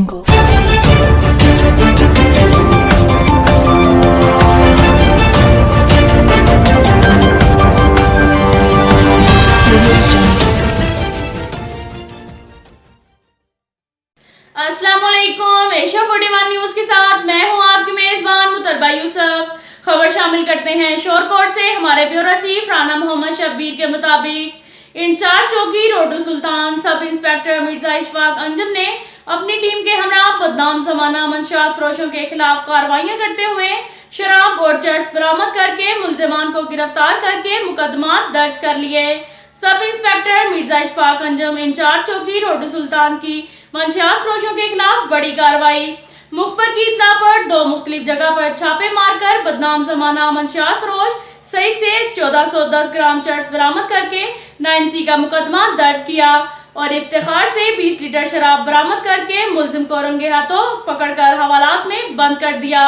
अस्सलाम वालेकुम। Asia 41 news के साथ मैं हूं आपकी मेजबान मुतरबा यूसुफ। खबर शामिल करते हैं शोरकोट से। हमारे ब्यूरो चीफ राना मोहम्मद शब्बीर के मुताबिक इंचार्ज चौकी रोडू सुल्तान सब इंस्पेक्टर मिर्जा इशफाक अंजुम ने अपनी टीम के हमरा बदनाम जमाना मंशियात फरोशों के खिलाफ कार्रवाइयां करते हुए शराब और चर्स बरामद करके मुलजिमान को गिरफ्तार करके मुकदमा दर्ज कर लिए। Sub inspector Mirza Ishfaq Anjum incharge चौकी रोडू सुल्तान की मंशियात फरोशों के खिलाफ बड़ी कार्रवाई। मुखबर की इत्तला पर दो मुख्तलिफ जगह पर छापे मारकर बदनाम जमाना मंशियात फरोश सही से 1410 ग्राम चर्स बरामद करके 9C का मुकदमा दर्ज किया और इफ्तिखार से 20 लीटर शराब बरामद करके मुलजिम को रंगे हाथों पकड़कर हवालात में बंद कर दिया।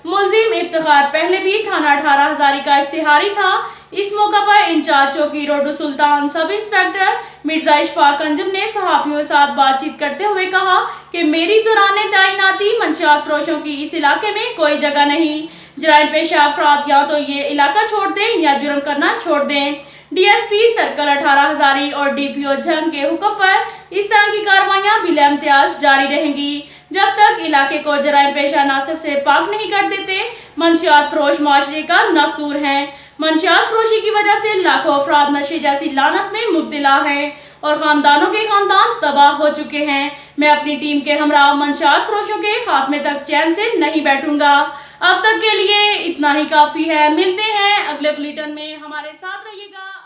मुलजिम इफ्तिखार पहले भी थाना 18 हजारी का इश्तिहारी था। इस मौका पर इंचार्ज चौकी रोडू सुल्तान सब इंस्पेक्टर मिर्जा इशफाक अंजुम ने सहाफियों के साथ बातचीत करते हुए कहा कि मेरी दौरान तैनाती मंशियात फरोशों की इस इलाके में कोई जगह नहीं। जराइम पेशा अफराद या तो ये इलाका छोड़ दें या जुर्म करना छोड़ दें। DSP सर्कल 18 हजारी और DPO झंग के हुक्म पर इस तरह की कार्रवाइयां बिला इम्तियाज जारी रहेंगी जब तक इलाके को जराइम पेशा नासर से पाक नहीं कर देते। मंशियात फरोश माशरे का नासूर हैं। मंशियात फरोशी की वजह से लाखों अफराद नशे जैसी लानत में मुब्तला हैं और खानदानों के खानदान तबाह हो चुके हैं। मैं अपनी टीम के हमरा मंशियात फरोशों के खात्मे तक चैन से नहीं बैठूंगा। अब तक के लिए इतना ही काफी है। मिलते हैं अगले बुलेटिन में, हमारे साथ रहिएगा।